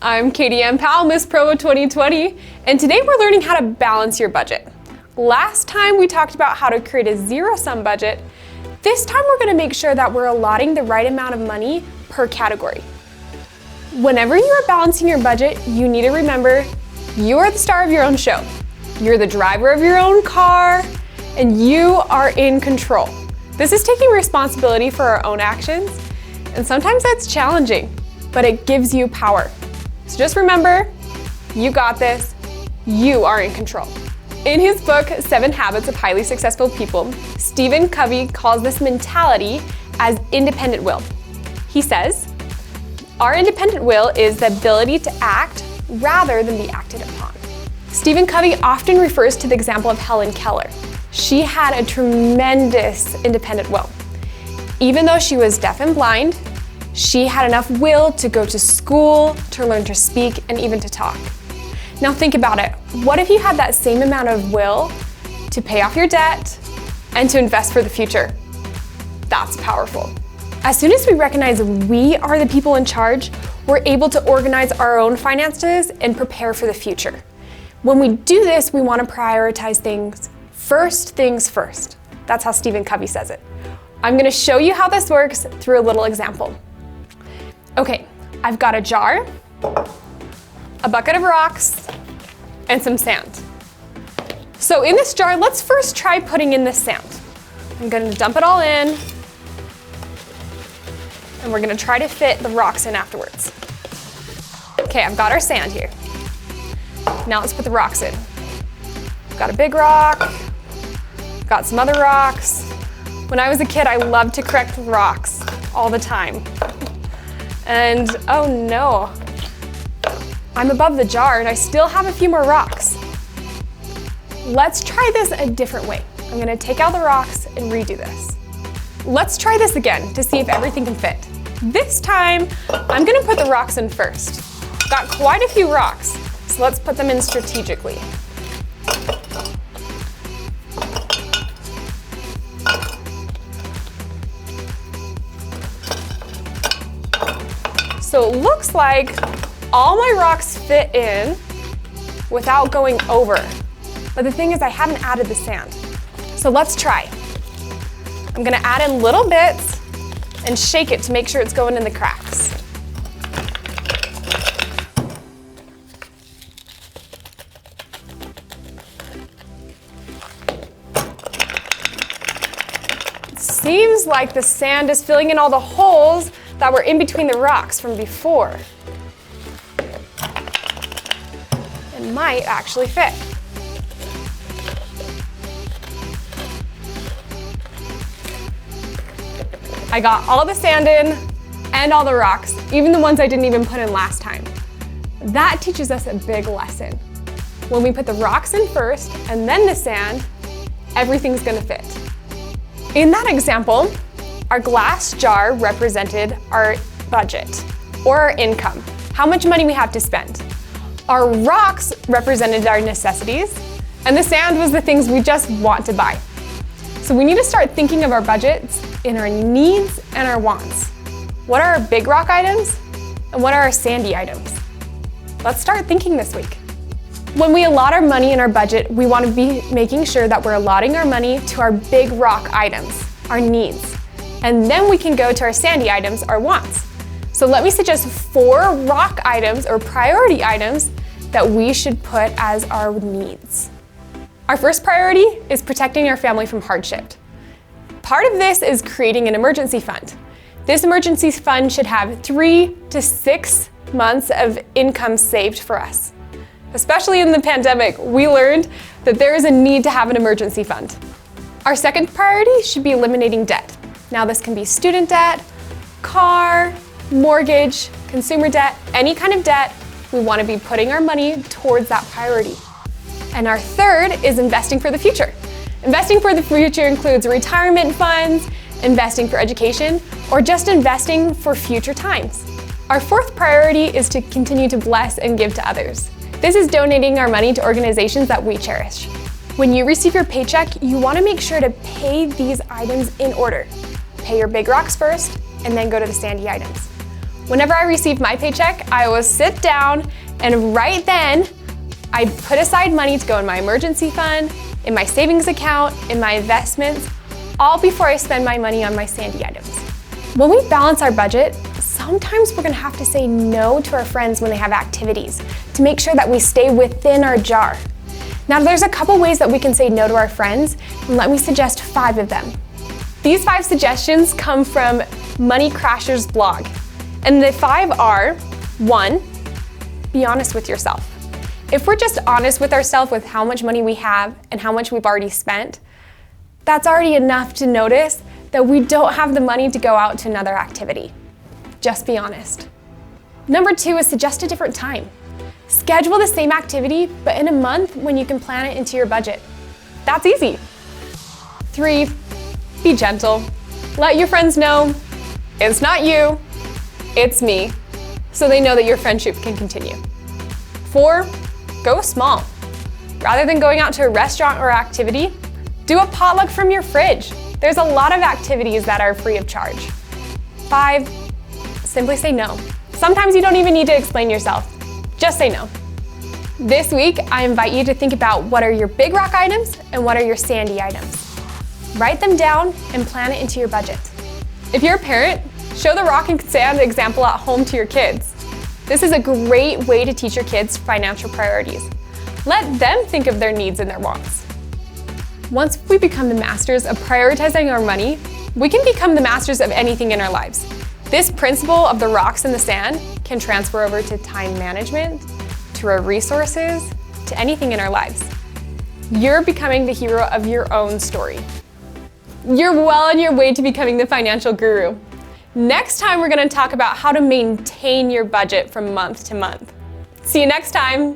I'm Katie M. Powell, Miss Provo 2020, and today we're learning how to balance your budget. Last time we talked about how to create a zero-sum budget. This time we're going to make sure that we're allotting the right amount of money per category. Whenever you are balancing your budget, you need to remember you are the star of your own show. You're the driver of your own car, and you are in control. This is taking responsibility for our own actions, and sometimes that's challenging, but it gives you power. So just remember, you got this, you are in control. In his book, 7 Habits of Highly Successful People, Stephen Covey calls this mentality as independent will. He says, our independent will is the ability to act rather than be acted upon. Stephen Covey often refers to the example of Helen Keller. She had a tremendous independent will. Even though she was deaf and blind, she had enough will to go to school, to learn to speak, and even to talk. Now think about it. What if you had that same amount of will to pay off your debt and to invest for the future? That's powerful. As soon as we recognize we are the people in charge, we're able to organize our own finances and prepare for the future. When we do this, we want to prioritize things first. That's how Stephen Covey says it. I'm going to show you how this works through a little example. Okay, I've got a jar, a bucket of rocks, and some sand. So in this jar, let's first try putting in the sand. I'm going to dump it all in, and we're going to try to fit the rocks in afterwards. Okay, I've got our sand here. Now let's put the rocks in. Got a big rock, got some other rocks. When I was a kid, I loved to correct rocks all the time. And oh no, I'm above the jar and I still have a few more rocks. Let's try this a different way. I'm gonna take out the rocks and redo this. Let's try this again to see if everything can fit. This time, I'm gonna put the rocks in first. Got quite a few rocks, so let's put them in strategically. So it looks like all my rocks fit in without going over. But the thing is, I haven't added the sand. So let's try. I'm gonna add in little bits and shake it to make sure it's going in the cracks. It seems like the sand is filling in all the holes that were in between the rocks from before. It might actually fit. I got all the sand in and all the rocks, even the ones I didn't even put in last time. That teaches us a big lesson. When we put the rocks in first and then the sand, everything's gonna fit. In that example, our glass jar represented our budget or our income, how much money we have to spend. Our rocks represented our necessities, and the sand was the things we just want to buy. So we need to start thinking of our budgets in our needs and our wants. What are our big rock items and what are our sandy items? Let's start thinking this week. When we allot our money in our budget, we want to be making sure that we're allotting our money to our big rock items, our needs. And then we can go to our sandy items, our wants. So let me suggest 4 rock items or priority items that we should put as our needs. Our first priority is protecting our family from hardship. Part of this is creating an emergency fund. This emergency fund should have 3 to 6 months of income saved for us. Especially in the pandemic, we learned that there is a need to have an emergency fund. Our second priority should be eliminating debt. Now this can be student debt, car, mortgage, consumer debt, any kind of debt. We want to be putting our money towards that priority. And our third is investing for the future. Investing for the future includes retirement funds, investing for education, or just investing for future times. Our fourth priority is to continue to bless and give to others. This is donating our money to organizations that we cherish. When you receive your paycheck, you want to make sure to pay these items in order. Pay your big rocks first, and then go to the sandy items. Whenever I receive my paycheck, I always sit down and right then, I put aside money to go in my emergency fund, in my savings account, in my investments, all before I spend my money on my Sandy items. When we balance our budget, sometimes we're gonna have to say no to our friends when they have activities to make sure that we stay within our jar. Now, there's a couple ways that we can say no to our friends, and let me suggest 5 of them. These 5 suggestions come from Money Crasher's blog. And the 5 are, 1, be honest with yourself. If we're just honest with ourselves with how much money we have and how much we've already spent, that's already enough to notice that we don't have the money to go out to another activity. Just be honest. Number 2 is suggest a different time. Schedule the same activity, but in a month when you can plan it into your budget. That's easy. 3, be gentle. Let your friends know it's not you, it's me, so they know that your friendship can continue. 4, go small. Rather than going out to a restaurant or activity, do a potluck from your fridge. There's a lot of activities that are free of charge. 5, simply say no. Sometimes you don't even need to explain yourself. Just say no. This week, I invite you to think about what are your big rock items and what are your sandy items. Write them down and plan it into your budget. If you're a parent, show the rock and sand example at home to your kids. This is a great way to teach your kids financial priorities. Let them think of their needs and their wants. Once we become the masters of prioritizing our money, we can become the masters of anything in our lives. This principle of the rocks and the sand can transfer over to time management, to our resources, to anything in our lives. You're becoming the hero of your own story. You're well on your way to becoming the financial guru. Next time, we're going to talk about how to maintain your budget from month to month. See you next time.